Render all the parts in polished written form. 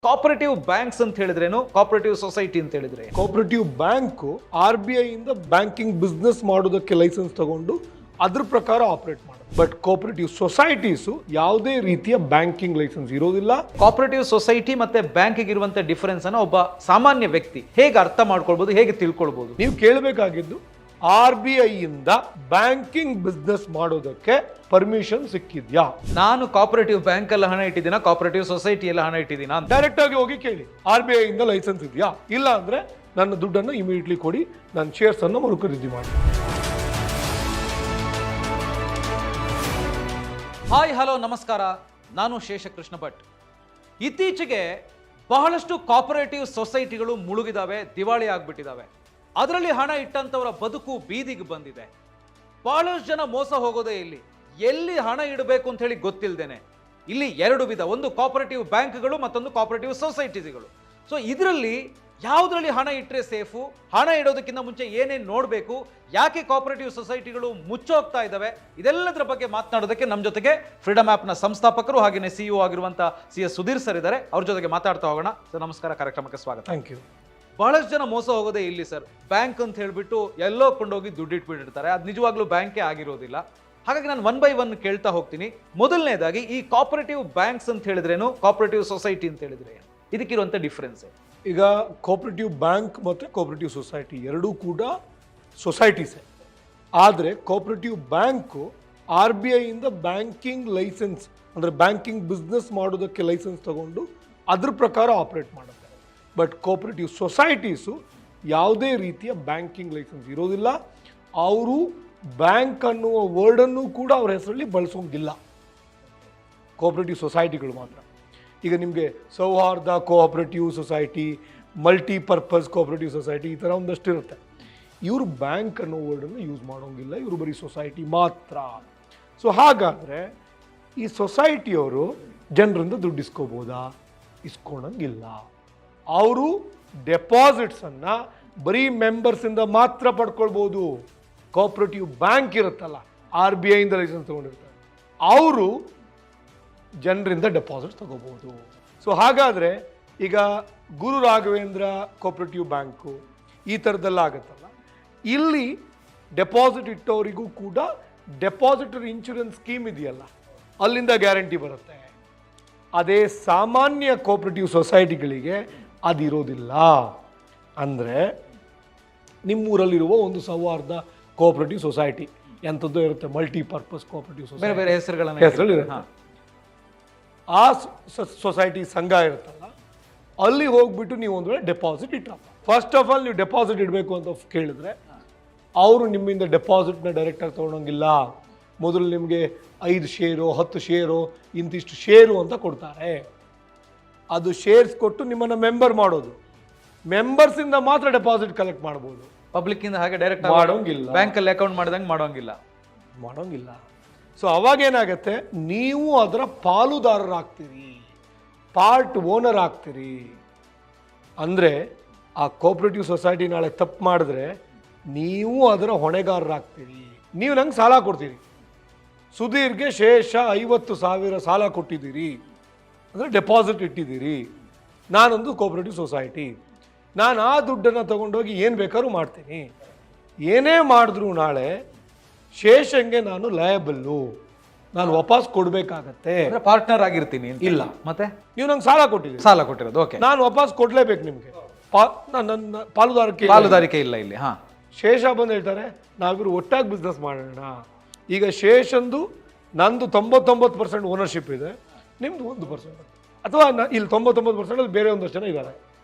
Cooperative banks ಅಂತ ಹೇಳಿದ್ರೇನು, cooperative society ಅಂತ ಹೇಳಿದ್ರೆ ಕೋಆಪರೇಟಿವ್ ಬ್ಯಾಂಕ್ RBI ಇಂದ ಬ್ಯಾಂಕಿಂಗ್ ಬಿಸ್ನೆಸ್ ಮಾಡೋದಕ್ಕೆ ಲೈಸೆನ್ಸ್ ತಗೊಂಡು ಅದ್ರ ಪ್ರಕಾರ ಆಪರೇಟ್ ಮಾಡೋದು. ಬಟ್ ಕೋಆಪರೇಟಿವ್ ಸೊಸೈಟೀಸು ಯಾವುದೇ ರೀತಿಯ ಬ್ಯಾಂಕಿಂಗ್ ಲೈಸೆನ್ಸ್ ಇರೋದಿಲ್ಲ. ಕೋಆಪರೇಟಿವ್ ಸೊಸೈಟಿ ಮತ್ತೆ ಬ್ಯಾಂಕಿಗೆ ಇರುವಂತ ಡಿಫರೆನ್ಸ್ ಅನ್ನು ಒಬ್ಬ ಸಾಮಾನ್ಯ ವ್ಯಕ್ತಿ ಹೇಗೆ ಅರ್ಥ ಮಾಡ್ಕೊಳ್ಬಹುದು, ಹೇಗೆ ತಿಳ್ಕೊಳ್ಬಹುದು? ನೀವು ಕೇಳಬೇಕಾಗಿದ್ದು RBI ಇಂದ ಬ್ಯಾಂಕಿಂಗ್ ಬಿಸ್ನೆಸ್ ಮಾಡೋದಕ್ಕೆ ಪರ್ಮಿಷನ್ ಸಿಕ್ಕಿದ್ಯಾ? ನಾನು ಕೋಆಪರೇಟಿವ್ ಬ್ಯಾಂಕ್ ಅಲ್ಲಿ ಹಣ ಇಟ್ಟಿದ್ದೀನ, ಕೋಆಪರೇಟಿವ್ ಸೊಸೈಟಿಯಲ್ಲಿ ಹಣ ಇಟ್ಟಿದ್ದೀನ ಅಂತ ಡೈರೆಕ್ಟ್ ಆಗಿ ಹೋಗಿ ಕೇಳಿ, RBI ಇಂದ ಲೈಸೆನ್ಸ್ ಇದೆಯಾ? ಇಲ್ಲ ಅಂದ್ರೆ ನನ್ನ ದುಡ್ಡನ್ನು ಇಮಿಡಿಯೇಟ್ಲಿ ಕೊಡಿ, ನನ್ನ ಶೇರ್ಸ್ ಅನ್ನು ಮರುಖರೀದಿ ಮಾಡಿ. ಹಾಯ್ ಹಲೋ ನಮಸ್ಕಾರ, ನಾನು ಶೇಷಕೃಷ್ಣ ಭಟ್. ಇತ್ತೀಚೆಗೆ ಬಹಳಷ್ಟು ಕೋಆಪರೇಟಿವ್ ಸೊಸೈಟಿಗಳು ಮುಳುಗಿದಾವೆ, ದಿವಾಳಿ ಆಗ್ಬಿಟ್ಟಿದಾವೆ. ಅದರಲ್ಲಿ ಹಣ ಇಟ್ಟಂತವರ ಬದುಕು ಬೀದಿಗೆ ಬಂದಿದೆ. ಬಹಳಷ್ಟು ಜನ ಮೋಸ ಹೋಗೋದೇ ಇಲ್ಲಿ, ಎಲ್ಲಿ ಹಣ ಇಡಬೇಕು ಅಂತ ಹೇಳಿ ಗೊತ್ತಿಲ್ಲದೇನೆ. ಇಲ್ಲಿ ಎರಡು ವಿಧ, ಒಂದು ಕೋಆಪರೇಟಿವ್ ಬ್ಯಾಂಕ್ಗಳು, ಮತ್ತೊಂದು ಕೋಆಪರೇಟಿವ್ ಸೊಸೈಟೀಸ್ಗಳು. ಸೊ ಇದರಲ್ಲಿ ಯಾವುದರಲ್ಲಿ ಹಣ ಇಟ್ಟರೆ ಸೇಫು, ಹಣ ಇಡೋದಕ್ಕಿಂತ ಮುಂಚೆ ಏನೇನು ನೋಡಬೇಕು, ಯಾಕೆ ಕೋಆಪರೇಟಿವ್ ಸೊಸೈಟಿಗಳು ಮುಚ್ಚೋಗ್ತಾ ಇದ್ದಾವೆ, ಇದೆಲ್ಲದರ ಬಗ್ಗೆ ಮಾತನಾಡೋದಕ್ಕೆ ನಮ್ಮ ಜೊತೆಗೆ ಫ್ರೀಡಮ್ ಆ್ಯಪ್ನ ಸಂಸ್ಥಾಪಕರು ಹಾಗೆಯೇ CEO ಆಗಿರುವಂಥ CS ಸುಧೀರ್ ಸರ್ ಇದ್ದಾರೆ. ಅವ್ರ ಜೊತೆಗೆ ಮಾತಾಡ್ತಾ ಹೋಗೋಣ. ಸರ್ ನಮಸ್ಕಾರ, ಕಾರ್ಯಕ್ರಮಕ್ಕೆ ಸ್ವಾಗತ. Thank you. ಬಹಳಷ್ಟು ಜನ ಮೋಸ ಹೋಗೋದೇ ಇಲ್ಲಿ ಸರ್. ಬ್ಯಾಂಕ್ ಅಂತ ಹೇಳ್ಬಿಟ್ಟು ಎಲ್ಲೋ ಕೊಂಡೋಗಿ ದುಡ್ಡು ಇಟ್ಬಿಟ್ಟಿರ್ತಾರೆ, ಅದು ನಿಜವಾಗ್ಲೂ ಬ್ಯಾಂಕೇ ಆಗಿರೋದಿಲ್ಲ. ಹಾಗಾಗಿ ನಾನು 1 by 1 ಕೇಳ್ತಾ ಹೋಗ್ತೀನಿ. ಮೊದಲನೇದಾಗಿ ಈ ಕೋಆಪರೇಟಿವ್ ಬ್ಯಾಂಕ್ಸ್ ಅಂತ ಹೇಳಿದ್ರೇನು, ಕೋಆಪರೇಟಿವ್ ಸೊಸೈಟಿ ಅಂತ ಹೇಳಿದ್ರೆ ಇದಕ್ಕಿರುವಂಥ ಡಿಫ್ರೆನ್ಸ್? ಈಗ ಕೋಆಪರೇಟಿವ್ ಬ್ಯಾಂಕ್ ಮತ್ತು ಕೋಆಪರೇಟಿವ್ ಸೊಸೈಟಿ ಎರಡೂ ಕೂಡ ಸೊಸೈಟೀಸೇ. ಆದರೆ ಕೋಆಪರೇಟಿವ್ ಬ್ಯಾಂಕು RBI ಇಂದ ಬ್ಯಾಂಕಿಂಗ್ ಲೈಸೆನ್ಸ್ ಅಂದರೆ ಬ್ಯಾಂಕಿಂಗ್ ಬಿಸ್ನೆಸ್ ಮಾಡೋದಕ್ಕೆ ಲೈಸೆನ್ಸ್ ತಗೊಂಡು ಅದ್ರ ಪ್ರಕಾರ ಆಪರೇಟ್ ಮಾಡುತ್ತೆ. ಬಟ್ ಕೋಆಪರೇಟಿವ್ ಸೊಸೈಟೀಸು ಯಾವುದೇ ರೀತಿಯ ಬ್ಯಾಂಕಿಂಗ್ ಲೈಸೆನ್ಸ್ ಇರೋದಿಲ್ಲ. ಅವರು ಬ್ಯಾಂಕ್ ಅನ್ನುವ ವರ್ಡನ್ನು ಕೂಡ ಅವ್ರ ಹೆಸರಲ್ಲಿ ಬಳಸೋಂಗಿಲ್ಲ, ಕೋಆಪರೇಟಿವ್ ಸೊಸೈಟಿಗಳು ಮಾತ್ರ. ಈಗ ನಿಮಗೆ ಸೌಹಾರ್ದ cooperative society, multipurpose cooperative society, ಈ ಥರ ಒಂದಷ್ಟು ಇರುತ್ತೆ. ಇವರು ಬ್ಯಾಂಕ್ ಅನ್ನೋ ವರ್ಡನ್ನು ಯೂಸ್ ಮಾಡೋಂಗಿಲ್ಲ, ಇವರು ಬರೀ ಸೊಸೈಟಿ ಮಾತ್ರ. ಸೊ ಹಾಗಾದರೆ ಈ ಸೊಸೈಟಿಯವರು ಜನರಿಂದ ದುಡ್ಡು ಇಸ್ಕೋಬೋದಾ? ಇಸ್ಕೊಳಂಗಿಲ್ಲ. ಅವರು ಡೆಪಾಸಿಟ್ಸನ್ನು ಬರೀ ಮೆಂಬರ್ಸಿಂದ ಮಾತ್ರ ಪಡ್ಕೊಳ್ಬೋದು. ಕೋಆಪರೇಟಿವ್ ಬ್ಯಾಂಕ್ ಇರುತ್ತಲ್ಲ, RBI ಇಂದ ಲೈಸೆನ್ಸ್ ತೊಗೊಂಡಿರ್ತಾರೆ, ಅವರು ಜನರಿಂದ ಡೆಪಾಸಿಟ್ಸ್ ತಗೋಬಹುದು. ಸೊ ಹಾಗಾದರೆ ಈಗ ಗುರು ರಾಘವೇಂದ್ರ ಕೋಆಪರೇಟಿವ್ ಬ್ಯಾಂಕು ಈ ಥರದ್ದೆಲ್ಲ ಆಗುತ್ತಲ್ಲ, ಇಲ್ಲಿ ಡೆಪಾಸಿಟ್ ಇಟ್ಟವರಿಗೂ ಕೂಡ ಡೆಪಾಸಿಟರ್ ಇನ್ಶೂರೆನ್ಸ್ ಸ್ಕೀಮ್ ಇದೆಯಲ್ಲ, ಅಲ್ಲಿಂದ ಗ್ಯಾರಂಟಿ ಬರುತ್ತೆ. ಅದೇ ಸಾಮಾನ್ಯ ಕೋಆಪರೇಟಿವ್ ಸೊಸೈಟಿಗಳಿಗೆ ಅದಿರೋದಿಲ್ಲ. ಅಂದರೆ ನಿಮ್ಮೂರಲ್ಲಿರುವ ಒಂದು ಸೌಹಾರ್ದ ಕೋಆಪರೇಟಿವ್ ಸೊಸೈಟಿ ಎಂಥದ್ದು ಇರುತ್ತೆ, ಮಲ್ಟಿಪರ್ಪಸ್ ಕೋಆಪರೇಟಿವ್ ಸೊಸೈಟಿ, ಬೇರೆ ಬೇರೆ ಹೆಸರುಗಳನ್ನು ಹೆಸರಲ್ಲಿ ಆ ಸೊಸೈಟಿ ಸಂಘ ಇರುತ್ತಲ್ಲ, ಅಲ್ಲಿ ಹೋಗ್ಬಿಟ್ಟು ನೀವು ಒಂದು ವೇಳೆ ಡೆಪಾಸಿಟ್ ಇಟ್ಟರಪ್ಪ, ಫಸ್ಟ್ ಆಫ್ ಆಲ್ ನೀವು ಡೆಪಾಸಿಟ್ ಇಡಬೇಕು ಅಂತ ಕೇಳಿದ್ರೆ ಅವರು ನಿಮ್ಮಿಂದ ಡೆಪಾಸಿಟ್ನ ಡೈರೆಕ್ಟಾಗಿ ತೊಗೊಳಂಗಿಲ್ಲ. ಮೊದಲು ನಿಮಗೆ 5 ಶೇರು 10 ಶೇರು ಇಂತಿಷ್ಟು ಶೇರು ಅಂತ ಕೊಡ್ತಾರೆ. ಅದು ಶೇರ್ಸ್ ಕೊಟ್ಟು ನಿಮ್ಮನ್ನು ಮೆಂಬರ್ ಮಾಡೋದು. ಮೆಂಬರ್ಸಿಂದ ಮಾತ್ರ ಡೆಪಾಸಿಟ್ ಕಲೆಕ್ಟ್ ಮಾಡ್ಬೋದು, ಪಬ್ಲಿಕ್ ಇಂದ ಹಾಗೆ ಡೈರೆಕ್ಟ್ ಮಾಡೋಂಗಿಲ್ಲ, ಬ್ಯಾಂಕಲ್ಲಿ ಅಕೌಂಟ್ ಮಾಡಿದಂಗೆ ಮಾಡೋಂಗಿಲ್ಲ. ಸೊ ಅವಾಗೇನಾಗತ್ತೆ, ನೀವು ಅದರ ಪಾಲುದಾರರಾಗ್ತೀರಿ, ಪಾರ್ಟ್ ಓನರ್ ಆಗ್ತೀರಿ. ಅಂದರೆ ಆ ಕೋಆಪರೇಟಿವ್ ಸೊಸೈಟಿ ನಾಳೆ ತಪ್ಪು ಮಾಡಿದ್ರೆ ನೀವು ಅದರ ಹೊಣೆಗಾರರಾಗ್ತೀರಿ. ನೀವು ನಂಗೆ ಸಾಲ ಕೊಡ್ತೀರಿ, ಸುಧೀರ್ಗೆ ಶೇಷ 50,000 ಸಾಲ ಕೊಟ್ಟಿದ್ದೀರಿ ಅಂದರೆ ಡೆಪಾಸಿಟ್ ಇಟ್ಟಿದ್ದೀರಿ. ನಾನೊಂದು ಕೋಆಪರೇಟಿವ್ ಸೊಸೈಟಿ, ನಾನು ಆ ದುಡ್ಡನ್ನು ತಗೊಂಡೋಗಿ ಏನು ಬೇಕಾದ್ರೂ ಮಾಡ್ತೀನಿ. ಏನೇ ಮಾಡಿದ್ರು ನಾಳೆ ಶೇಷಂಗೆ ನಾನು ಲಯಬಲ್ಲು, ನಾನು ವಾಪಸ್ ಕೊಡಬೇಕಾಗತ್ತೆ. ಪಾರ್ಟ್ನರ್ ಆಗಿರ್ತೀನಿ ಇಲ್ಲ, ಮತ್ತೆ ನೀವು ನಂಗೆ ಸಾಲ ಕೊಟ್ಟಿರೋದು, ಓಕೆ, ನಾನು ವಾಪಸ್ ಕೊಡ್ಲೇಬೇಕು ನಿಮಗೆ. ನನ್ನ ಪಾಲುದಾರಿಕೆ ಇಲ್ಲ ಇಲ್ಲಿ. ಶೇಷ ಬಂದು ಹೇಳ್ತಾರೆ ನಾವಿಬ್ರು ಒಟ್ಟಾಗಿ ಬಿಸ್ನೆಸ್ ಮಾಡೋಣ. ಈಗ ಶೇಷಂದು ನಂದು 99% ಓನರ್ಶಿಪ್ ಇದೆ, ನಿಮ್ದು 1%, ಅಥವಾ ಇಲ್ಲಿ 99% ಅಲ್ಲಿ ಬೇರೆ ಒಂದಷ್ಟು ಜನ ಇದ್ದಾರೆ.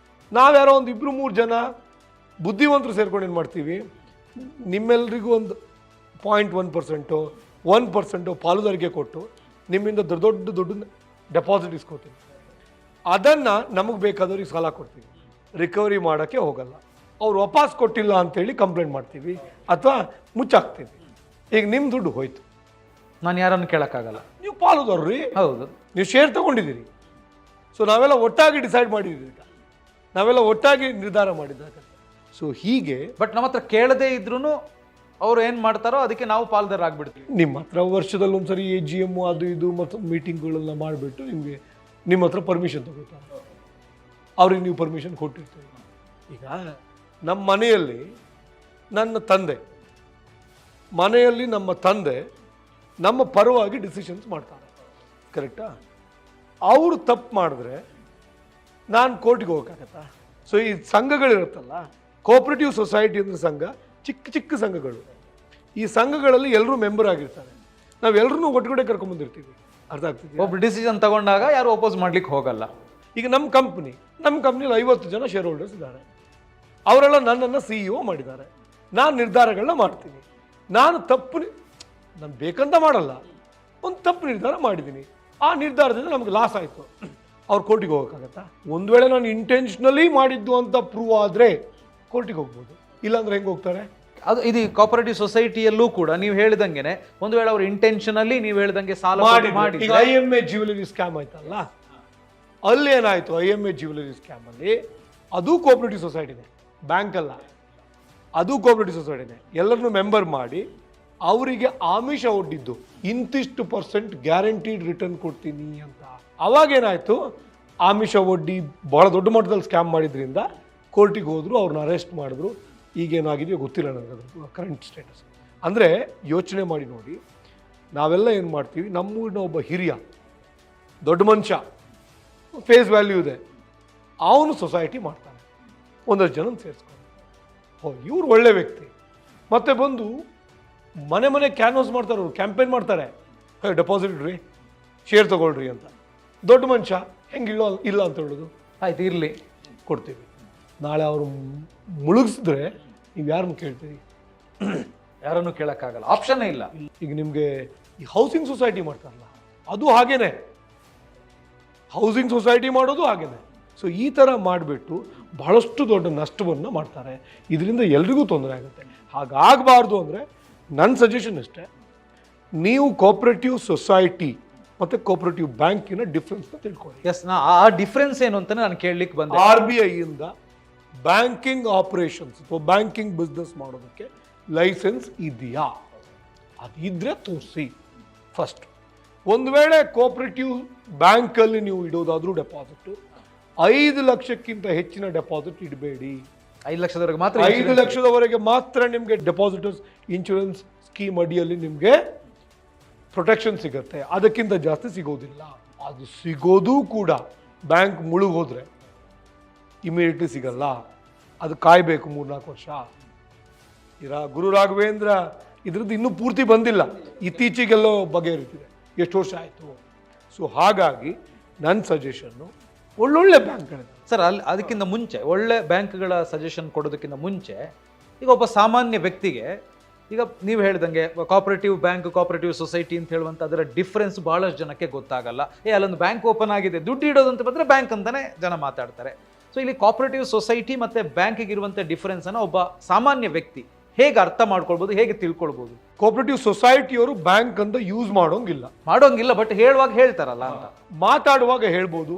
ನಾವ್ಯಾರೋ ಒಂದು 2-3 ಜನ ಬುದ್ಧಿವಂತರು ಸೇರ್ಕೊಂಡು ಏನು ಮಾಡ್ತೀವಿ, ನಿಮ್ಮೆಲ್ಲರಿಗೂ ಒಂದು 0.1%, 1% ಪಾಲುದಾರಿಕೆ ಕೊಟ್ಟು ನಿಮ್ಮಿಂದ ದೊಡ್ಡ ಡೆಪಾಸಿಟ್ ಇಸ್ಕೊತೀವಿ. ಅದನ್ನು ನಮಗೆ ಬೇಕಾದವ್ರಿಗೆ ಸಾಲ ಕೊಡ್ತೀವಿ, ರಿಕವರಿ ಮಾಡೋಕ್ಕೆ ಹೋಗಲ್ಲ. ಅವ್ರು ವಾಪಸ್ ಕೊಟ್ಟಿಲ್ಲ ಅಂತೇಳಿ ಕಂಪ್ಲೇಂಟ್ ಮಾಡ್ತೀವಿ ಅಥವಾ ಮುಚ್ಚಾಕ್ತೀವಿ. ಈಗ ನಿಮ್ಮ ದುಡ್ಡು ಹೋಯ್ತು, ನಾನು ಯಾರನ್ನು ಕೇಳೋಕ್ಕಾಗಲ್ಲ, ನೀವು ಪಾಲುದಾರರು ರೀ, ಹೌದು, ನೀವು ಶೇರ್ ತಗೊಂಡಿದ್ದೀರಿ. ಸೊ ನಾವೆಲ್ಲ ಒಟ್ಟಾಗಿ ಡಿಸೈಡ್ ಮಾಡಿದ್ದೀವಿ, ನಾವೆಲ್ಲ ಒಟ್ಟಾಗಿ ನಿರ್ಧಾರ ಮಾಡಿದ್ದಾಗ. ಸೊ ಹೀಗೆ ಬಟ್ ನಮ್ಮ ಹತ್ರ ಕೇಳದೇ ಇದ್ರೂ ಅವ್ರು ಏನು ಮಾಡ್ತಾರೋ ಅದಕ್ಕೆ ನಾವು ಪಾಲ್ದಾರ ಆಗ್ಬಿಡ್ತೀವಿ. ನಿಮ್ಮ ಹತ್ರ ವರ್ಷದಲ್ಲಿ ಒಂದ್ಸರಿ AGM ಅದು ಇದು ಮತ್ತು ಮೀಟಿಂಗ್ಗಳೆಲ್ಲ ಮಾಡಿಬಿಟ್ಟು ನಿಮ್ಮ ಹತ್ರ ಪರ್ಮಿಷನ್ ತಗೋತಾರೆ. ಅವ್ರಿಗೆ ನೀವು ಪರ್ಮಿಷನ್ ಕೊಟ್ಟಿರ್ತೀವಿ. ಈಗ ನಮ್ಮ ಮನೆಯಲ್ಲಿ ನಮ್ಮ ತಂದೆ ನಮ್ಮ ಪರವಾಗಿ ಡಿಸಿಷನ್ಸ್ ಮಾಡ್ತಾರೆ, ಕರೆಕ್ಟಾ? ಅವರು ತಪ್ಪು ಮಾಡಿದ್ರೆ ನಾನು ಕೋರ್ಟಿಗೆ ಹೋಗೋಕ್ಕಾಗತ್ತಾ? ಸೊ ಈ ಸಂಘಗಳಿರುತ್ತಲ್ಲ, ಕೋಆಪರೇಟಿವ್ ಸೊಸೈಟಿ ಅಂದ್ರೆ ಸಂಘ, ಚಿಕ್ಕ ಚಿಕ್ಕ ಸಂಘಗಳು. ಈ ಸಂಘಗಳಲ್ಲಿ ಎಲ್ಲರೂ ಮೆಂಬರ್ ಆಗಿರ್ತಾರೆ, ನಾವೆಲ್ಲರೂ ಒಟ್ಟುಗಡೆ ಕರ್ಕೊಂಡ್ಬಂದಿರ್ತೀವಿ. ಅರ್ಥ ಆಗ್ತಿದೆ? ಒಬ್ಬ ಡಿಸಿಷನ್ ತಗೊಂಡಾಗ ಯಾರು ಅಪೋಸ್ ಮಾಡ್ಲಿಕ್ಕೆ ಹೋಗಲ್ಲ. ಈಗ ನಮ್ಮ ಕಂಪ್ನಿಲಿ 50 ಜನ ಶೇರ್ ಹೋಲ್ಡರ್ಸ್ ಇದ್ದಾರೆ. ಅವರೆಲ್ಲ ನನ್ನನ್ನು CEO ಮಾಡಿದ್ದಾರೆ. ನಾನು ನಿರ್ಧಾರಗಳನ್ನ ಮಾಡ್ತೀನಿ. ನಾನು ಬೇಕಂತ ಮಾಡಲ್ಲ, ಒಂದು ತಪ್ಪು ನಿರ್ಧಾರ ಮಾಡಿದ್ದೀನಿ. ಆ ನಿರ್ಧಾರದಿಂದ ನಮ್ಗೆ ಲಾಸ್ ಆಯಿತು, ಅವ್ರು ಕೋರ್ಟಿಗೆ ಹೋಗೋಕ್ಕಾಗತ್ತಾ? ಒಂದು ವೇಳೆ ನಾನು ಇಂಟೆನ್ಷನಲಿ ಮಾಡಿದ್ದು ಅಂತ ಪ್ರೂವ್ ಆದರೆ ಕೋರ್ಟಿಗೆ ಹೋಗ್ಬೋದು, ಇಲ್ಲಾಂದ್ರೆ ಹೆಂಗೆ ಹೋಗ್ತಾರೆ? ಇದು ಕೋಆಪರೇಟಿವ್ ಸೊಸೈಟಿಯಲ್ಲೂ ಕೂಡ ನೀವು ಹೇಳಿದಂಗೆನೆ ಒಂದು ವೇಳೆ ಅವರು ಇಂಟೆನ್ಷನಲಿ ನೀವು ಹೇಳಿದಂಗೆ ಸಾಲ ಮಾಡಿ ಈಗ IMA ಜ್ಯುವೆಲರಿ ಸ್ಕ್ಯಾಮ್ ಆಯ್ತಲ್ಲ, ಅಲ್ಲಿ ಏನಾಯ್ತು? IMA ಜ್ಯುವೆಲರಿ ಸ್ಕ್ಯಾಮ್ ಅಲ್ಲಿ ಅದು ಕೋಆಪರೇಟಿವ್ ಸೊಸೈಟಿನೇ, ಬ್ಯಾಂಕ್ ಅಲ್ಲ, ಅದು ಕೋಆಪರೇಟಿವ್ ಸೊಸೈಟಿನೇ. ಎಲ್ಲರನ್ನು ಮೆಂಬರ್ ಮಾಡಿ ಅವರಿಗೆ ಆಮಿಷ ಒಡ್ಡಿದ್ದು, ಇಂತಿಷ್ಟು % ಗ್ಯಾರಂಟಿಡ್ ರಿಟರ್ನ್ ಕೊಡ್ತೀನಿ ಅಂತ. ಅವಾಗೇನಾಯ್ತು? ಆಮಿಷ ಒಡ್ಡಿ ಬಹಳ ದೊಡ್ಡ ಮಟ್ಟದಲ್ಲಿ ಸ್ಕ್ಯಾಮ್ ಮಾಡಿದ್ರಿಂದ ಕೋರ್ಟಿಗೆ ಹೋದ್ರು, ಅವ್ರನ್ನ ಅರೆಸ್ಟ್ ಮಾಡಿದ್ರು. ಈಗೇನಾಗಿದೆಯೋ ಗೊತ್ತಿಲ್ಲ ನನಗೆ ಅದ್ರ ಕರೆಂಟ್ ಸ್ಟೇಟಸ್. ಅಂದರೆ ಯೋಚನೆ ಮಾಡಿ ನೋಡಿ, ನಾವೆಲ್ಲ ಏನು ಮಾಡ್ತೀವಿ, ನಮ್ಮೂರಿನ ಒಬ್ಬ ಹಿರಿಯ ದೊಡ್ಡ ಮನುಷ್ಯ, ಫೇಸ್ ವ್ಯಾಲ್ಯೂ ಇದೆ, ಅವನು ಸೊಸೈಟಿ ಮಾಡ್ತಾನೆ, ಒಂದಷ್ಟು ಜನ ಸೇರಿಸ್ಕೊಂಡು, ಇವ್ರು ಒಳ್ಳೆ ವ್ಯಕ್ತಿ, ಮತ್ತೆ ಬಂದು ಮನೆ ಕ್ಯಾನ್ವಾಸ್ ಮಾಡ್ತಾರೆ, ಅವರು ಕ್ಯಾಂಪೇನ್ ಮಾಡ್ತಾರೆ, ಡೆಪಾಸಿಟ್ ಇಡ್ರಿ, ಶೇರ್ ತಗೊಳ್ರಿ ಅಂತ. ದೊಡ್ಡ ಮನುಷ್ಯ ಹೆಂಗೆ ಇಲ್ಲ ಅಂತ ಹೇಳೋದು? ಆಯ್ತು ಇರಲಿ, ಕೊಡ್ತೀವಿ. ನಾಳೆ ಅವರು ಮುಳುಗಿಸಿದ್ರೆ ನೀವು ಯಾರನ್ನು ಕೇಳ್ತೀರಿ? ಯಾರನ್ನು ಕೇಳೋಕ್ಕಾಗಲ್ಲ, ಆಪ್ಷನ್ನೇ ಇಲ್ಲ. ಈಗ ನಿಮಗೆ ಈ ಹೌಸಿಂಗ್ ಸೊಸೈಟಿ ಮಾಡ್ತಾರಲ್ಲ, ಅದು ಹಾಗೇನೆ, ಹೌಸಿಂಗ್ ಸೊಸೈಟಿ ಮಾಡೋದು ಹಾಗೇನೆ. ಸೊ ಈ ಥರ ಮಾಡಿಬಿಟ್ಟು ಬಹಳಷ್ಟು ದೊಡ್ಡ ನಷ್ಟವನ್ನು ಮಾಡ್ತಾರೆ. ಇದರಿಂದ ಎಲ್ರಿಗೂ ತೊಂದರೆ ಆಗುತ್ತೆ. ಹಾಗಾಗಬಾರ್ದು ಅಂದರೆ ನನ್ನ ಸಜೆಷನ್ ಅಷ್ಟೇ, ನೀವು ಕೋಆಪರೇಟಿವ್ ಸೊಸೈಟಿ ಮತ್ತು ಕೋಆಪರೇಟಿವ್ ಬ್ಯಾಂಕಿನ ಡಿಫ್ರೆನ್ಸ್ನ ತಿಳ್ಕೊಳ್ಳಿ. ಎಸ್, ಆ ಡಿಫ್ರೆನ್ಸ್ ಏನು ಅಂತ ನಾನು ಕೇಳಲಿಕ್ಕೆ ಬಂದೆ. RBI ಇಂದ ಬ್ಯಾಂಕಿಂಗ್ ಆಪರೇಷನ್ಸ್ ಅಥವಾ ಬ್ಯಾಂಕಿಂಗ್ ಬಿಸ್ನೆಸ್ ಮಾಡೋದಕ್ಕೆ ಲೈಸೆನ್ಸ್ ಇದೆಯಾ? ಅದಿದ್ರೆ ತೋರಿಸಿ ಫಸ್ಟ್. ಒಂದು ವೇಳೆ ಕೋಆಪರೇಟಿವ್ ಬ್ಯಾಂಕಲ್ಲಿ ನೀವು ಇಡೋದಾದ್ರೂ ಡೆಪಾಸಿಟ್ 5 ಲಕ್ಷಕ್ಕಿಂತ ಹೆಚ್ಚಿನ ಡೆಪಾಸಿಟ್ ಇಡಬೇಡಿ. 5 ಲಕ್ಷದವರೆಗೆ ಮಾತ್ರ, 5 ಲಕ್ಷದವರೆಗೆ ಮಾತ್ರ ನಿಮಗೆ ಡೆಪಾಸಿಟರ್ಸ್ ಇನ್ಶೂರೆನ್ಸ್ ಸ್ಕೀಮ್ ಅಡಿಯಲ್ಲಿ ನಿಮಗೆ ಪ್ರೊಟೆಕ್ಷನ್ ಸಿಗುತ್ತೆ, ಅದಕ್ಕಿಂತ ಜಾಸ್ತಿ ಸಿಗೋದಿಲ್ಲ. ಅದು ಸಿಗೋದು ಕೂಡ ಬ್ಯಾಂಕ್ ಮುಳುಗೋದ್ರೆ ಇಮಿಡಿಯೇಟ್ಲಿ ಸಿಗಲ್ಲ, ಅದು ಕಾಯಬೇಕು 3-4 ವರ್ಷ. ಗುರು ರಾಘವೇಂದ್ರ ಇದ್ರದ್ದು ಇನ್ನೂ ಪೂರ್ತಿ ಬಂದಿಲ್ಲ, ಇತ್ತೀಚೆಗೆಲ್ಲೋ ಬಗೆಹರಿತಿದೆ, ಎಷ್ಟು ವರ್ಷ ಆಯಿತು. ಸೊ ಹಾಗಾಗಿ ನನ್ನ ಸಜೆಷನ್ನು ಒಳ್ಳೊಳ್ಳೆ ಬ್ಯಾಂಕ್ಗಳಿದೆ ಸರ್. ಅದಕ್ಕಿಂತ ಮುಂಚೆ ಒಳ್ಳೆ ಬ್ಯಾಂಕ್ಗಳ ಸಜೆಷನ್ ಕೊಡೋದಕ್ಕಿಂತ ಮುಂಚೆ, ಈಗ ಒಬ್ಬ ಸಾಮಾನ್ಯ ವ್ಯಕ್ತಿಗೆ, ಈಗ ನೀವು ಹೇಳ್ದಂಗೆ ಕೋಆಪರೇಟಿವ್ ಬ್ಯಾಂಕ್, ಕೋಆಪರೇಟಿವ್ ಸೊಸೈಟಿ ಅಂತ ಹೇಳುವಂಥ ಅದರ ಡಿಫ್ರೆನ್ಸ್ ಬಹಳಷ್ಟು ಜನಕ್ಕೆ ಗೊತ್ತಾಗಲ್ಲ. ಅಲ್ಲೊಂದು ಬ್ಯಾಂಕ್ ಓಪನ್ ಆಗಿದೆ, ದುಡ್ಡು ಇಡೋದು ಅಂತ ಬಂದರೆ ಬ್ಯಾಂಕ್ ಅಂತಲೇ ಜನ ಮಾತಾಡ್ತಾರೆ. ಸೊ ಇಲ್ಲಿ ಕೋಆಪರೇಟಿವ್ ಸೊಸೈಟಿ ಮತ್ತು ಬ್ಯಾಂಕಿಗೆ ಇರುವಂಥ ಡಿಫ್ರೆನ್ಸನ್ನು ಒಬ್ಬ ಸಾಮಾನ್ಯ ವ್ಯಕ್ತಿ ಹೇಗೆ ಅರ್ಥ ಮಾಡ್ಕೊಳ್ಬೋದು, ಹೇಗೆ ತಿಳ್ಕೊಳ್ಬೋದು? ಕೋಆಪರೇಟಿವ್ ಸೊಸೈಟಿಯವರು ಬ್ಯಾಂಕ್ ಅಂತ ಯೂಸ್ ಮಾಡೋಂಗಿಲ್ಲ, ಬಟ್ ಹೇಳುವಾಗ ಹೇಳ್ತಾರಲ್ಲ ಅಂತ. ಮಾತಾಡುವಾಗ ಹೇಳ್ಬೋದು.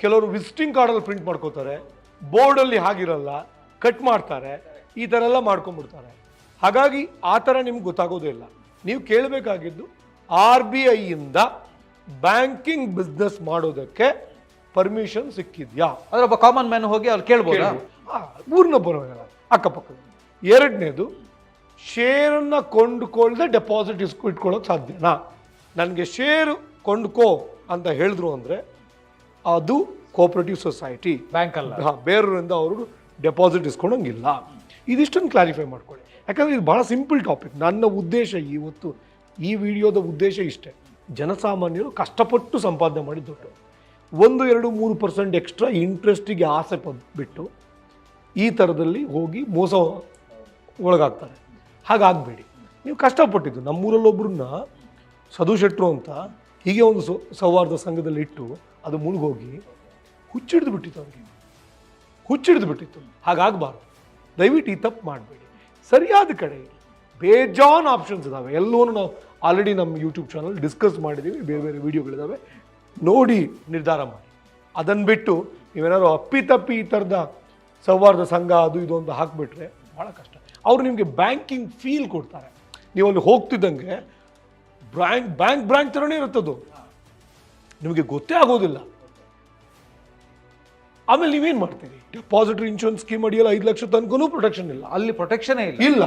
ಕೆಲವರು ವಿಸಿಟಿಂಗ್ ಕಾರ್ಡಲ್ಲಿ ಪ್ರಿಂಟ್ ಮಾಡ್ಕೋತಾರೆ, ಬೋರ್ಡಲ್ಲಿ ಹಾಗಿರಲ್ಲ, ಕಟ್ ಮಾಡ್ತಾರೆ, ಈ ಥರ ಎಲ್ಲ ಮಾಡ್ಕೊಂಡ್ಬಿಡ್ತಾರೆ. ಹಾಗಾಗಿ ಆ ಥರ ನಿಮ್ಗೆ ಗೊತ್ತಾಗೋದೇ ಇಲ್ಲ. ನೀವು ಕೇಳಬೇಕಾಗಿದ್ದು RBI ಇಂದ ಬ್ಯಾಂಕಿಂಗ್ ಬಿಸ್ನೆಸ್ ಮಾಡೋದಕ್ಕೆ ಪರ್ಮಿಷನ್ ಸಿಕ್ಕಿದ್ಯಾ? ಅದ್ರ ಒಬ್ಬ ಕಾಮನ್ ಮ್ಯಾನ್ ಹೋಗಿ ಅಲ್ಲಿ ಕೇಳ್ಬೋದು. ಊರಿನ ಬರೋಲ್ಲ, ಅಕ್ಕಪಕ್ಕದ. ಎರಡನೇದು, ಶೇರನ್ನು ಕೊಂಡುಕೊಳ್ಳದೆ ಡೆಪಾಸಿಟ್ ಇಟ್ಕೊಳ್ಳೋಕೆ ಸಾಧ್ಯನಾ? ನನಗೆ ಶೇರು ಕೊಂಡ್ಕೋ ಅಂತ ಹೇಳಿದ್ರು ಅಂದರೆ ಅದು ಕೋಆಪರೇಟಿವ್ ಸೊಸೈಟಿ, ಬ್ಯಾಂಕ್ ಅಲ್ಲ. ಬೇರೆಯವರಿಂದ ಅವರು ಡೆಪಾಸಿಟ್ ಇಸ್ಕೊಳಂಗಿಲ್ಲ. ಇದಿಷ್ಟನ್ನು ಕ್ಲಾರಿಫೈ ಮಾಡ್ಕೊಳ್ಳಿ, ಯಾಕಂದರೆ ಇದು ಭಾಳ ಸಿಂಪಲ್ ಟಾಪಿಕ್. ನನ್ನ ಉದ್ದೇಶ ಇವತ್ತು ಈ ವಿಡಿಯೋದ ಉದ್ದೇಶ ಇಷ್ಟೇ, ಜನಸಾಮಾನ್ಯರು ಕಷ್ಟಪಟ್ಟು ಸಂಪಾದನೆ ಮಾಡಿ ದುಡ್ಡು 1-2-3% ಎಕ್ಸ್ಟ್ರಾ ಇಂಟ್ರೆಸ್ಟಿಗೆ ಆಸೆ ಬಿಟ್ಟು ಈ ಥರದಲ್ಲಿ ಹೋಗಿ ಮೋಸ ಒಳಗಾಗ್ತಾರೆ. ಹಾಗಾಗಬೇಡಿ. ನೀವು ಕಷ್ಟಪಟ್ಟಿದ್ದು, ನಮ್ಮೂರಲ್ಲೊಬ್ಬರನ್ನ ಸದು ಶೆಟ್ರು ಅಂತ ಹೀಗೆ ಒಂದು ಸೌಹಾರ್ದ ಸಂಘದಲ್ಲಿ ಇಟ್ಟು ಅದು ಮುಳುಗೋಗಿ ಹುಚ್ಚಿಡ್ದು ಬಿಟ್ಟಿತ್ತು. ಹಾಗಾಗಬಾರ್ದು. ದಯವಿಟ್ಟು ಈ ತಪ್ಪು ಮಾಡಬೇಡಿ, ಸರಿಯಾದ ಕಡೆ ಬೇಜಾನ್ ಆಪ್ಷನ್ಸ್ ಇದ್ದಾವೆ. ಎಲ್ಲವನ್ನೂ ನಾವು ಆಲ್ರೆಡಿ ನಮ್ಮ ಯೂಟ್ಯೂಬ್ ಚಾನಲ್ ಡಿಸ್ಕಸ್ ಮಾಡಿದ್ದೀವಿ, ಬೇರೆ ಬೇರೆ ವಿಡಿಯೋಗಳಿದ್ದಾವೆ, ನೋಡಿ ನಿರ್ಧಾರ ಮಾಡಿ. ಅದನ್ನು ಬಿಟ್ಟು ನೀವೇನಾದ್ರು ಅಪ್ಪಿತಪ್ಪಿ ಈ ಥರದ ಸೌಹಾರ್ದ ಸಂಘ ಅದು ಇದು ಅಂತ ಹಾಕಿಬಿಟ್ರೆ ಭಾಳ ಕಷ್ಟ. ಅವರು ನಿಮಗೆ ಬ್ಯಾಂಕಿಂಗ್ ಫೀಲ್ ಕೊಡ್ತಾರೆ. ನೀವು ಅಲ್ಲಿ ಹೋಗ್ತಿದ್ದಂಗೆ ಬ್ಯಾಂಕ್ ಥರನೇ ಇರುತ್ತದು, ನಿಮಗೆ ಗೊತ್ತೇ ಆಗೋದಿಲ್ಲ. ಆಮೇಲೆ ನೀವೇನ್ ಮಾಡ್ತೀರಿ, ಡೆಪಾಸಿಟರಿ ಇನ್ಶೂರೆನ್ಸ್ ಸ್ಕೀಮ್ ಅಡಿಯಲ್ಲಿ 5 ಲಕ್ಷ ತನಕನೂ ಪ್ರೊಟೆಕ್ಷನ್ ಇಲ್ಲ, ಅಲ್ಲಿ ಪ್ರೊಟೆಕ್ಷನ್ ಇಲ್ಲ. ಇಲ್ಲ.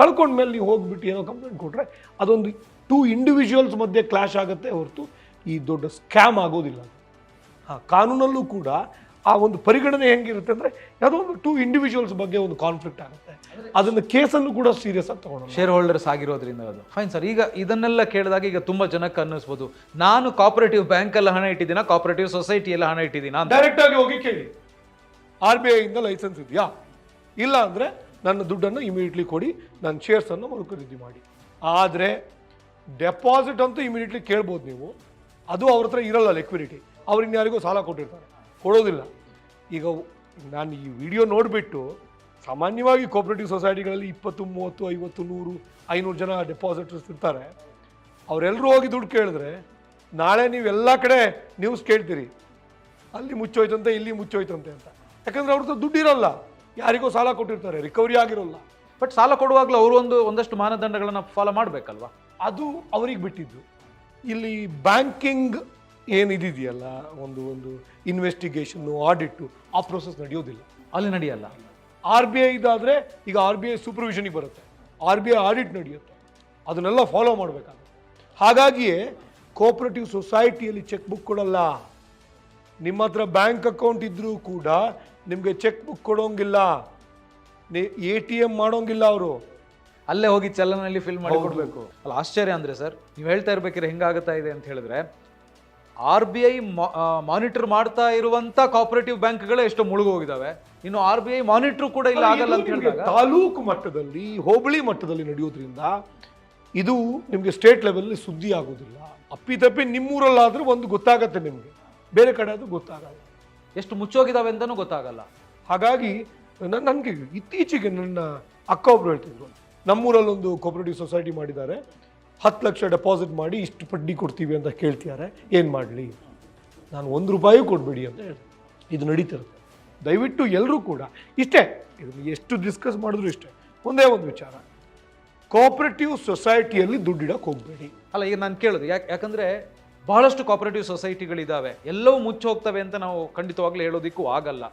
ಕಳ್ಕೊಂಡ್ಮೇಲೆ ನೀವು ಹೋಗ್ಬಿಟ್ಟು ಏನೋ ಕಂಪ್ಲೇಂಟ್ ಕೊಟ್ರೆ ಅದೊಂದು 2 ಇಂಡಿವಿಜುವಲ್ಸ್ ಮಧ್ಯೆ ಕ್ಲಾಶ್ ಆಗುತ್ತೆ ಹೊರತು ಈ ದೊಡ್ಡ ಸ್ಕ್ಯಾಮ್ ಆಗೋದಿಲ್ಲ. ಕಾನೂನಲ್ಲೂ ಕೂಡ ಆ ಒಂದು ಪರಿಗಣನೆ ಹೆಂಗಿರುತ್ತೆ ಅಂದ್ರೆ ಯಾವುದೋ ಒಂದು 2 ಇಂಡಿವಿಜುವಲ್ಸ್ ಬಗ್ಗೆ ಒಂದು ಕಾನ್ಫ್ಲಿಕ್ಟ್ ಆಗುತ್ತೆ, ಅದನ್ನ ಕೇಸನ್ನು ಕೂಡ ಸೀರಿಯಸ್ ಆಗಿ ತಗೊಳ್ಳೋಣ. ಶೇರ್ ಹೋಲ್ಡರ್ಸ್ ಆಗಿರೋದ್ರಿಂದ ಅದು ಫೈನ್ ಸರ್. ಈಗ ಇದನ್ನೆಲ್ಲ ಕೇಳಿದಾಗ ಈಗ ತುಂಬಾ ಜನಕ್ಕೆ ಅನ್ನಿಸ್ಬೋದು, ನಾನು ಕೋಆಪರೇಟಿವ್ ಬ್ಯಾಂಕ್ ಅಲ್ಲಿ ಹಣ ಇಟ್ಟಿದ್ದೀನ, ಕೋಆಪರೇಟಿವ್ ಸೊಸೈಟಿಯಲ್ಲಿ ಹಣ ಇಟ್ಟಿದ್ದೀನ ಅಂತ. ಡೈರೆಕ್ಟ್ ಆಗಿ ಹೋಗಿ ಕೇಳಿ, RBI ಇಂದ ಲೈಸೆನ್ಸ್ ಇದೆಯಾ, ಇಲ್ಲ ಅಂದ್ರೆ ನನ್ನ ದುಡ್ಡನ್ನು ಇಮಿಡಿಯೇಟ್ಲಿ ಕೊಡಿ, ನನ್ನ ಶೇರ್ಸ್ ಅನ್ನು ಮರುಖರೀದಿ ಮಾಡಿ. ಆದರೆ ಡೆಪಾಸಿಟ್ ಅಂತೂ ಇಮಿಡಿಯೇಟ್ಲಿ ಕೇಳ್ಬೋದು ನೀವು, ಅದು ಅವ್ರ ಹತ್ರ ಇರಲ್ಲ ಲಿಕ್ವಿಡಿಟಿ, ಅವ್ರಿಗೆ ಯಾರಿಗೂ ಸಾಲ ಕೊಟ್ಟಿರ್ತಾರೆ, ಕೊಡೋದಿಲ್ಲ. ಈಗ ನಾನು ಈ ವಿಡಿಯೋ ನೋಡಿಬಿಟ್ಟು ಸಾಮಾನ್ಯವಾಗಿ ಕೋಆಪರೇಟಿವ್ ಸೊಸೈಟಿಗಳಲ್ಲಿ 20, 30, 50, 100, 500 ಜನ ಡೆಪಾಸಿಟರ್ಸ್ ಇರ್ತಾರೆ. ಅವರೆಲ್ಲರೂ ಹೋಗಿ ದುಡ್ಡು ಕೇಳಿದ್ರೆ ನಾಳೆ ನೀವೆಲ್ಲ ಕಡೆ ನ್ಯೂಸ್ ಕೇಳ್ತೀರಿ, ಅಲ್ಲಿ ಮುಚ್ಚೋಯ್ತಂತೆ, ಇಲ್ಲಿ ಮುಚ್ಚೋಯ್ತಂತೆ ಅಂತ. ಯಾಕಂದ್ರೆ ಅವ್ರದ್ದು ದುಡ್ಡು ಇರಲ್ಲ, ಯಾರಿಗೋ ಸಾಲ ಕೊಟ್ಟಿರ್ತಾರೆ, ರಿಕವರಿ ಆಗಿರೋಲ್ಲ. ಬಟ್ ಸಾಲ ಕೊಡುವಾಗಲೂ ಅವರು ಒಂದಷ್ಟು ಮಾನದಂಡಗಳನ್ನ ಫಾಲೋ ಮಾಡಬೇಕಲ್ವಾ? ಅದು ಅವ್ರಿಗೆ ಬಿಟ್ಟಿದ್ದು. ಇಲ್ಲಿ ಬ್ಯಾಂಕಿಂಗ್ ಏನಿದೆಯಲ್ಲ, ಒಂದು ಇನ್ವೆಸ್ಟಿಗೇಷನ್ನು, ಆಡಿಟ್ಟು, ಆ ಪ್ರೊಸೆಸ್ ನಡೆಯೋದಿಲ್ಲ, ಅಲ್ಲಿ ನಡೆಯಲ್ಲ. RBI ಇದಾದರೆ ಈಗ RBI ಸೂಪರ್ವಿಷನಿಗೆ ಬರುತ್ತೆ, RBI ಆಡಿಟ್ ನಡೆಯುತ್ತೆ, ಅದನ್ನೆಲ್ಲ ಫಾಲೋ ಮಾಡಬೇಕಾಗುತ್ತೆ. ಹಾಗಾಗಿಯೇ ಕೋಆಪರೇಟಿವ್ ಸೊಸೈಟಿಯಲ್ಲಿ ಚೆಕ್ ಬುಕ್ ಕೊಡಲ್ಲ. ನಿಮ್ಮ ಹತ್ರ ಬ್ಯಾಂಕ್ ಅಕೌಂಟ್ ಇದ್ರೂ ಕೂಡ ನಿಮಗೆ ಚೆಕ್ ಬುಕ್ ಕೊಡೋಂಗಿಲ್ಲ, ATM ಮಾಡೋಂಗಿಲ್ಲ ಅವರು. ಅಲ್ಲೇ ಹೋಗಿ ಚಲನಲ್ಲಿ ಫಿಲ್ ಮಾಡಿ ಕೊಡಬೇಕು. ಅಲ್ಲ ಆಶ್ಚರ್ಯ ಅಂದ್ರೆ ಸರ್, ನೀವು ಹೇಳ್ತಾ ಇರ್ಬೇಕಿದ್ರೆ ಹೆಂಗಾಗುತ್ತಾ ಇದೆ ಅಂತ ಹೇಳಿದ್ರೆ, RBI ಮಾನಿಟರ್ ಮಾಡ್ತಾ ಇರುವಂತ ಕೋಆಪರೇಟಿವ್ ಬ್ಯಾಂಕ್ಗಳೇ ಎಷ್ಟೋ ಮುಳುಗೋಗಿದಾವೆ, ಇನ್ನು RBI ಮಾನಿಟರ್ ಕೂಡ ಇಲ್ಲ, ಆಗಲ್ಲ ಅಂತ ಹೇಳಿದಾಗ ತಾಲೂಕು ಮಟ್ಟದಲ್ಲಿ, ಹೋಬಳಿ ಮಟ್ಟದಲ್ಲಿ ನಡೆಯೋದ್ರಿಂದ ಇದು ನಿಮಗೆ ಸ್ಟೇಟ್ ಲೆವೆಲ್ ಸುದ್ದಿ ಆಗೋದಿಲ್ಲ. ಅಪ್ಪಿತಪ್ಪಿ ನಿಮ್ಮೂರಲ್ಲಾದ್ರೂ ಒಂದು ಗೊತ್ತಾಗತ್ತೆ ನಿಮಗೆ, ಬೇರೆ ಕಡೆ ಅದು ಗೊತ್ತಾಗಲ್ಲ, ಎಷ್ಟು ಮುಚ್ಚೋಗಿದಾವೆ ಅಂತಾನೂ ಗೊತ್ತಾಗಲ್ಲ. ಹಾಗಾಗಿ ನನಗೆ ಇತ್ತೀಚೆಗೆ ನನ್ನ ಅಕ್ಕ ಒಬ್ರು ಹೇಳ್ತಿದ್ರು, ನಮ್ಮೂರಲ್ಲಿ ಒಂದು ಕೋಆಪರೇಟಿವ್ ಸೊಸೈಟಿ ಮಾಡಿದ್ದಾರೆ, 10 ಲಕ್ಷ ಡೆಪಾಸಿಟ್ ಮಾಡಿ ಇಷ್ಟು ಬಡ್ಡಿ ಕೊಡ್ತೀವಿ ಅಂತ ಕೇಳ್ತಿದ್ದಾರೆ, ಏನು ಮಾಡಲಿ? ನಾನು 1 ರೂಪಾಯಿ ಕೊಡಬೇಡಿ ಅಂತ ಹೇಳಿ. ಇದು ನಡೀತಿರುತ್ತೆ. ದಯವಿಟ್ಟು ಎಲ್ಲರೂ ಕೂಡ ಇಷ್ಟೇ, ಇದನ್ನು ಎಷ್ಟು ಡಿಸ್ಕಸ್ ಮಾಡಿದ್ರು ಇಷ್ಟೇ, ಒಂದೇ ಒಂದು ವಿಚಾರ, ಕೋಆಪರೇಟಿವ್ ಸೊಸೈಟಿಯಲ್ಲಿ ದುಡ್ಡಿಡಕ್ಕೆ ಹೋಗಬೇಡಿ. ಅಲ್ಲ ಈಗ ನಾನು ಕೇಳೋದು ಯಾಕಂದ್ರೆ ಬಹಳಷ್ಟು ಕೋಆಪರೇಟಿವ್ ಸೊಸೈಟಿಗಳಿದ್ದಾವೆ, ಎಲ್ಲವೂ ಮುಚ್ಚಿ ಹೋಗ್ತವೆ ಅಂತ ನಾವು ಖಂಡಿತವಾಗ್ಲೂ ಹೇಳೋದಿಕ್ಕೂ ಆಗಲ್ಲ.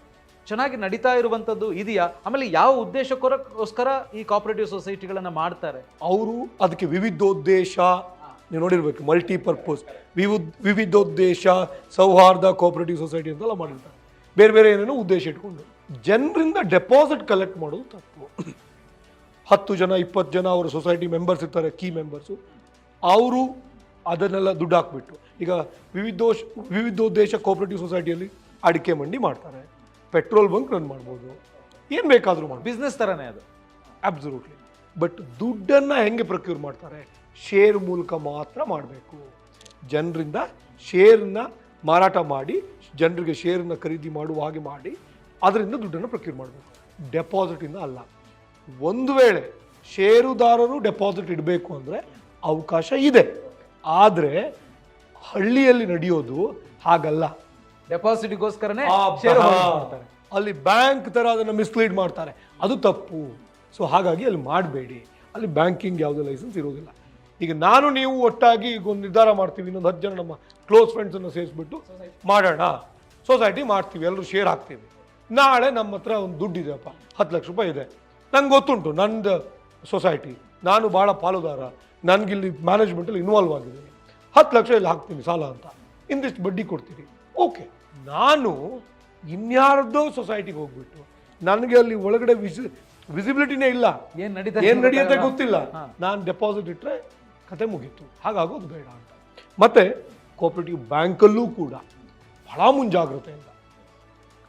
ಚೆನ್ನಾಗಿ ನಡೀತಾ ಇರುವಂಥದ್ದು ಇದೆಯಾ? ಆಮೇಲೆ ಯಾವ ಉದ್ದೇಶಕ್ಕೋಸ್ಕರ ಈ ಕೋಆಪರೇಟಿವ್ ಸೊಸೈಟಿಗಳನ್ನ ಮಾಡ್ತಾರೆ? ಅವರು ಅದಕ್ಕೆ ವಿವಿಧೋದ್ದೇಶ, ನೀವು ನೋಡಿರ್ಬೇಕು, ಮಲ್ಟಿಪರ್ಪಸ್, ವಿವಿಧೋದ್ದೇಶ ಸೌಹಾರ್ದ ಕೋಆಪರೇಟಿವ್ ಸೊಸೈಟಿ ಅಂತೆಲ್ಲ ಮಾಡಿರ್ತಾರೆ, ಬೇರೆ ಬೇರೆ ಏನೇನೋ ಉದ್ದೇಶ ಇಟ್ಕೊಂಡು. ಜನರಿಂದ ಡೆಪಾಸಿಟ್ ಕಲೆಕ್ಟ್ ಮಾಡೋದು ತಪ್ಪು. 10 ಜನ 20 ಜನ ಅವರ ಸೊಸೈಟಿ ಮೆಂಬರ್ಸ್ ಇರ್ತಾರೆ, ಕೀ ಮೆಂಬರ್ಸು, ಅವರು ಅದನ್ನೆಲ್ಲ ದುಡ್ಡು ಹಾಕ್ಬಿಟ್ಟು, ಈಗ ವಿವಿಧೋದ್ದೇಶ ಕೋಆಪರೇಟಿವ್ ಸೊಸೈಟಿಯಲ್ಲಿ ಅಡಿಕೆ ಮಂಡಿ ಮಾಡ್ತಾರೆ, ಪೆಟ್ರೋಲ್ ಬಂಕ್ ರನ್ ಮಾಡ್ಬೋದು, ಏನು ಬೇಕಾದರೂ ಮಾಡ್ಬೋದು, ಬಿಸ್ನೆಸ್ ಥರನೇ ಅದು, ಅಬ್ಸಲ್ಯೂಟ್ಲಿ. ಬಟ್ ದುಡ್ಡನ್ನು ಹೆಂಗೆ ಪ್ರೊಕ್ಯೂರ್ ಮಾಡ್ತಾರೆ? ಶೇರ್ ಮೂಲಕ ಮಾತ್ರ ಮಾಡಬೇಕು. ಜನರಿಂದ ಶೇರ್ನ ಮಾರಾಟ ಮಾಡಿ, ಜನರಿಗೆ ಶೇರನ್ನ ಖರೀದಿ ಮಾಡುವ ಹಾಗೆ ಮಾಡಿ, ಅದರಿಂದ ದುಡ್ಡನ್ನು ಪ್ರೊಕ್ಯೂರ್ ಮಾಡಬೇಕು, ಡೆಪಾಸಿಟಿಂದ ಅಲ್ಲ. ಒಂದು ವೇಳೆ ಷೇರುದಾರರು ಡೆಪಾಸಿಟ್ ಇಡಬೇಕು ಅಂದರೆ ಅವಕಾಶ ಇದೆ, ಆದರೆ ಹಳ್ಳಿಯಲ್ಲಿ ನಡೆಯೋದು ಹಾಗಲ್ಲ. ಡೆಪಾಸಿಟ್ಗೋಸ್ಕರನೇ ಅಲ್ಲಿ ಬ್ಯಾಂಕ್ ತರ ಅದನ್ನು ಮಿಸ್ಲೀಡ್ ಮಾಡ್ತಾರೆ, ಅದು ತಪ್ಪು. ಸೊ ಹಾಗಾಗಿ ಅಲ್ಲಿ ಮಾಡಬೇಡಿ, ಅಲ್ಲಿ ಬ್ಯಾಂಕಿಂಗ್ ಯಾವುದೇ ಲೈಸೆನ್ಸ್ ಇರೋದಿಲ್ಲ. ಈಗ ನಾನು ನೀವು ಒಟ್ಟಾಗಿ ಈಗ ಒಂದು ನಿರ್ಧಾರ ಮಾಡ್ತೀವಿ, ಇನ್ನೊಂದು 10 ಜನ ನಮ್ಮ ಕ್ಲೋಸ್ ಫ್ರೆಂಡ್ಸನ್ನು ಸೇರಿಸ್ಬಿಟ್ಟು ಮಾಡೋಣ, ಸೊಸೈಟಿ ಮಾಡ್ತೀವಿ, ಎಲ್ಲರೂ ಶೇರ್ ಹಾಕ್ತೀವಿ. ನಾಳೆ ನಮ್ಮ ಹತ್ರ ಒಂದು ದುಡ್ಡು ಇದೆಯಪ್ಪ, 10 ಲಕ್ಷ ರೂಪಾಯಿ ಇದೆ, ನಂಗೆ ಗೊತ್ತುಂಟು ನಂದು ಸೊಸೈಟಿ, ನಾನು ಭಾಳ ಪಾಲುದಾರ, ನನಗಿಲ್ಲಿ ಮ್ಯಾನೇಜ್ಮೆಂಟಲ್ಲಿ ಇನ್ವಾಲ್ವ್ ಆಗಿದ್ದೀನಿ, 10 ಲಕ್ಷ ಇಲ್ಲಿ ಹಾಕ್ತೀನಿ ಸಾಲ ಅಂತ, ಇಂದಿಷ್ಟು ಬಡ್ಡಿ ಕೊಡ್ತೀನಿ. ಓಕೆ, ನಾನು ಇನ್ಯಾರ್ದೋ ಸೊಸೈಟಿಗೆ ಹೋಗ್ಬಿಟ್ಟು ನನಗೆ ಅಲ್ಲಿ ಒಳಗಡೆ ವಿಸಿಬಿಲಿಟಿನೇ ಇಲ್ಲ, ಏನು ನಡೆಯುತ್ತೆ ಗೊತ್ತಿಲ್ಲ, ನಾನು ಡೆಪಾಸಿಟ್ ಇಟ್ಟರೆ ಕತೆ ಮುಗೀತು. ಹಾಗಾಗೋದು ಬೇಡ ಅಂತ. ಮತ್ತೆ ಕೋಆಪರೇಟಿವ್ ಬ್ಯಾಂಕಲ್ಲೂ ಕೂಡ ಬಹಳ ಮುಂಜಾಗ್ರತೆಯಿಂದ,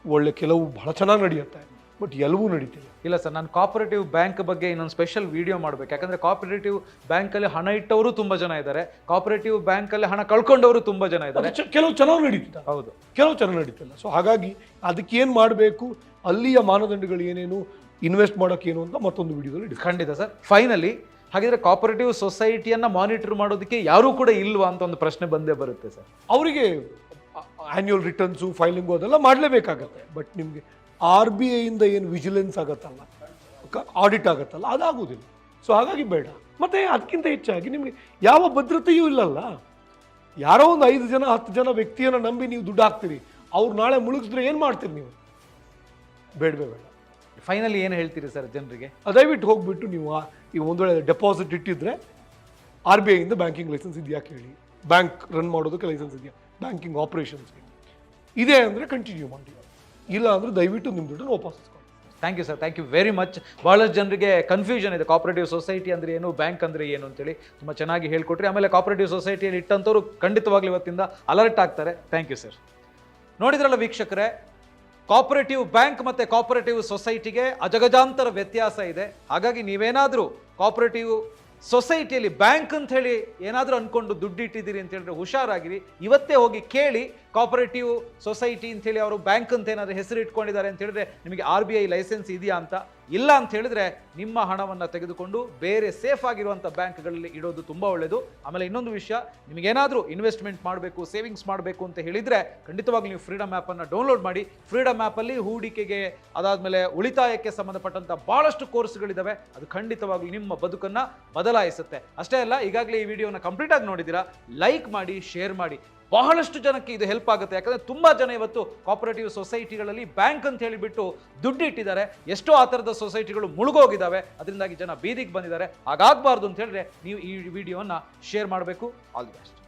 ಒಳ್ಳೆ ಕೆಲವು ಬಹಳ ಚೆನ್ನಾಗಿ ನಡೆಯುತ್ತೆ, ಬಟ್ ಎಲ್ಲವೂ ನಡೀತಿಲ್ಲ. ಇಲ್ಲ ಸರ್, ನಾನು ಕೋಆಪರೇಟಿವ್ ಬ್ಯಾಂಕ್ ಬಗ್ಗೆ ಇನ್ನೊಂದು ಸ್ಪೆಷಲ್ ವಿಡಿಯೋ ಮಾಡಬೇಕು. ಯಾಕಂದ್ರೆ ಕೋಆಪರೇಟಿವ್ ಬ್ಯಾಂಕಲ್ಲಿ ಹಣ ಇಟ್ಟವರು ತುಂಬಾ ಜನ ಇದ್ದಾರೆ, ಕೋಆಪರೇಟಿವ್ ಬ್ಯಾಂಕಲ್ಲಿ ಹಣ ಕಳ್ಕೊಂಡವರು ತುಂಬಾ ಜನ ಇದ್ದಾರೆ. ಕೆಲವು ಚೆನ್ನಾಗಿ ನಡೀತಿಲ್ಲ, ಹೌದು, ಕೆಲವು ಚೆನ್ನಾಗಿ ನಡೀತಿಲ್ಲ. ಸೊ ಹಾಗಾಗಿ ಅದಕ್ಕೆ ಏನು ಮಾಡಬೇಕು, ಅಲ್ಲಿಯ ಮಾನದಂಡಗಳು ಏನೇನು, ಇನ್ವೆಸ್ಟ್ ಮಾಡೋಕೆ ಏನು ಅಂತ ಮತ್ತೊಂದು ವಿಡಿಯೋದಲ್ಲಿ ಖಂಡಿತ ಸರ್. ಫೈನಲಿ ಹಾಗಿದ್ರೆ ಕೋಆಪರೇಟಿವ್ ಸೊಸೈಟಿಯನ್ನ ಮಾನಿಟರ್ ಮಾಡೋದಕ್ಕೆ ಯಾರೂ ಕೂಡ ಇಲ್ವಾ ಅಂತ ಒಂದು ಪ್ರಶ್ನೆ ಬಂದೇ ಬರುತ್ತೆ ಸರ್. ಅವರಿಗೆ ಆನ್ಯುವಲ್ ರಿಟರ್ನ್ಸು, ಫೈಲಿಂಗು ಅದೆಲ್ಲ ಮಾಡಲೇಬೇಕಾಗತ್ತೆ. ಬಟ್ ನಿಮಗೆ RBI ಇಂದ ಏನು ವಿಜಿಲೆನ್ಸ್ ಆಗತ್ತಲ್ಲ, ಆಡಿಟ್ ಆಗತ್ತಲ್ಲ, ಅದಾಗೋದಿಲ್ಲ. ಸೊ ಹಾಗಾಗಿ ಬೇಡ. ಮತ್ತೆ ಅದಕ್ಕಿಂತ ಹೆಚ್ಚಾಗಿ ನಿಮಗೆ ಯಾವ ಭದ್ರತೆಯೂ ಇಲ್ಲಲ್ಲ. ಯಾರೋ ಒಂದು 5 ಜನ 10 ಜನ ವ್ಯಕ್ತಿಯನ್ನು ನಂಬಿ ನೀವು ದುಡ್ಡು ಹಾಕ್ತೀರಿ, ಅವ್ರು ನಾಳೆ ಮುಳುಗಿಸಿದ್ರೆ ಏನು ಮಾಡ್ತೀರಿ ನೀವು? ಬೇಡವೇ ಬೇಡ. ಫೈನಲಿ ಏನು ಹೇಳ್ತೀರಿ ಸರ್ ಜನರಿಗೆ? ದಯವಿಟ್ಟು ಹೋಗ್ಬಿಟ್ಟು ನೀವು ಈಗ ಒಂದು ವೇಳೆ ಡೆಪಾಸಿಟ್ ಇಟ್ಟಿದ್ರೆ RBI ಇಂದ ಬ್ಯಾಂಕಿಂಗ್ ಲೈಸೆನ್ಸ್ ಇದೆಯಾ ಕೇಳಿ, ಬ್ಯಾಂಕ್ ರನ್ ಮಾಡೋದಕ್ಕೆ ಲೈಸೆನ್ಸ್ ಇದೆಯಾ, ಬ್ಯಾಂಕಿಂಗ್ ಆಪರೇಷನ್ಸ್ಗೆ ಇದೆ ಅಂದರೆ ಕಂಟಿನ್ಯೂ ಮಾಡಿ, ಇಲ್ಲ ಅಂದರೆ ದಯವಿಟ್ಟು ನಿಮ್ಮ ದುಡ್ಡನ್ನು ವಾಪಸ್ ಇಸ್ಕೊಳ್ಳಿ. Thank you sir, thank you very much. ಭಾಳಷ್ಟು ಜನರಿಗೆ ಕನ್ಫ್ಯೂಷನ್ ಇದೆ, ಕೋಆಪರೇಟಿವ್ ಸೊಸೈಟಿ ಅಂದರೆ ಏನು, ಬ್ಯಾಂಕ್ ಅಂದರೆ ಏನು ಅಂತೇಳಿ. ತುಂಬ ಚೆನ್ನಾಗಿ ಹೇಳ್ಕೊಟ್ರಿ. ಆಮೇಲೆ ಕೋಆಪರೇಟಿವ್ ಸೊಸೈಟಿಯಲ್ಲಿ ಇಟ್ಟಂಥವ್ರು ಖಂಡಿತವಾಗ್ಲೂ ಇವತ್ತಿಂದ ಅಲರ್ಟ್ ಆಗ್ತಾರೆ. Thank you sir. ನೋಡಿದ್ರಲ್ಲ ವೀಕ್ಷಕರೇ, ಕೋಆಪರೇಟಿವ್ ಬ್ಯಾಂಕ್ ಮತ್ತು ಕೋಆಪರೇಟಿವ್ ಸೊಸೈಟಿಗೆ ಅಜಗಜಾಂತರ ವ್ಯತ್ಯಾಸ ಇದೆ. ಹಾಗಾಗಿ ನೀವೇನಾದರೂ ಕೋಆಪರೇಟಿವ್ ಸೊಸೈಟಿಯಲ್ಲಿ ಬ್ಯಾಂಕ್ ಅಂತ ಹೇಳಿ ಏನಾದರೂ ಅಂದ್ಕೊಂಡು ದುಡ್ಡು ಇಟ್ಟಿದ್ದೀರಿ ಅಂತ ಹೇಳಿದ್ರೆ ಹುಷಾರಾಗಿರಿ. ಇವತ್ತೇ ಹೋಗಿ ಕೇಳಿ, ಕೋಆಪರೇಟಿವ್ ಸೊಸೈಟಿ ಅಂತ ಹೇಳಿ ಅವರು ಬ್ಯಾಂಕ್ ಅಂತ ಏನಾದರೂ ಹೆಸರು ಇಟ್ಕೊಂಡಿದ್ದಾರೆ ಅಂತ ಹೇಳಿದ್ರೆ ನಿಮಗೆ RBI ಲೈಸೆನ್ಸ್ ಇದೆಯಾ ಅಂತ. ಇಲ್ಲ ಅಂತ ಹೇಳಿದ್ರೆ ನಿಮ್ಮ ಹಣವನ್ನು ತೆಗೆದುಕೊಂಡು ಬೇರೆ ಸೇಫ್ ಆಗಿರುವಂಥ ಬ್ಯಾಂಕ್ಗಳಲ್ಲಿ ಇಡೋದು ತುಂಬ ಒಳ್ಳೆಯದು. ಆಮೇಲೆ ಇನ್ನೊಂದು ವಿಷಯ, ನಿಮಗೇನಾದರೂ ಇನ್ವೆಸ್ಟ್ಮೆಂಟ್ ಮಾಡಬೇಕು, ಸೇವಿಂಗ್ಸ್ ಮಾಡಬೇಕು ಅಂತ ಹೇಳಿದರೆ ಖಂಡಿತವಾಗ್ಲೂ ನೀವು ಫ್ರೀಡಮ್ ಆ್ಯಪನ್ನು ಡೌನ್ಲೋಡ್ ಮಾಡಿ. ಫ್ರೀಡಮ್ ಆ್ಯಪಲ್ಲಿ ಹೂಡಿಕೆಗೆ, ಅದಾದಮೇಲೆ ಉಳಿತಾಯಕ್ಕೆ ಸಂಬಂಧಪಟ್ಟಂಥ ಭಾಳಷ್ಟು ಕೋರ್ಸ್ಗಳಿದ್ದಾವೆ. ಅದು ಖಂಡಿತವಾಗ್ಲೂ ನಿಮ್ಮ ಬದುಕನ್ನು ಬದಲಾಯಿಸುತ್ತೆ. ಅಷ್ಟೇ ಅಲ್ಲ, ಈಗಾಗಲೇ ಈ ವಿಡಿಯೋನ ಕಂಪ್ಲೀಟ್ ಆಗಿ ನೋಡಿದ್ದೀರಾ, ಲೈಕ್ ಮಾಡಿ, ಶೇರ್ ಮಾಡಿ. ಬಹಳಷ್ಟು ಜನಕ್ಕೆ ಇದು ಹೆಲ್ಪ್ ಆಗುತ್ತೆ. ಯಾಕಂದರೆ ತುಂಬ ಜನ ಇವತ್ತು ಕೋಆಪರೇಟಿವ್ ಸೊಸೈಟಿಗಳಲ್ಲಿ ಬ್ಯಾಂಕ್ ಅಂತ ಹೇಳಿಬಿಟ್ಟು ದುಡ್ಡು ಇಟ್ಟಿದ್ದಾರೆ. ಎಷ್ಟೋ ಆ ಥರದ ಸೊಸೈಟಿಗಳು ಮುಳುಗೋಗಿದ್ದಾವೆ. ಅದರಿಂದಾಗಿ ಜನ ಬೀದಿಗೆ ಬಂದಿದ್ದಾರೆ. ಹಾಗಾಗಬಾರ್ದು ಅಂತ ಹೇಳಿದ್ರೆ ನೀವು ಈ ವಿಡಿಯೋವನ್ನು ಶೇರ್ ಮಾಡಬೇಕು. All the best.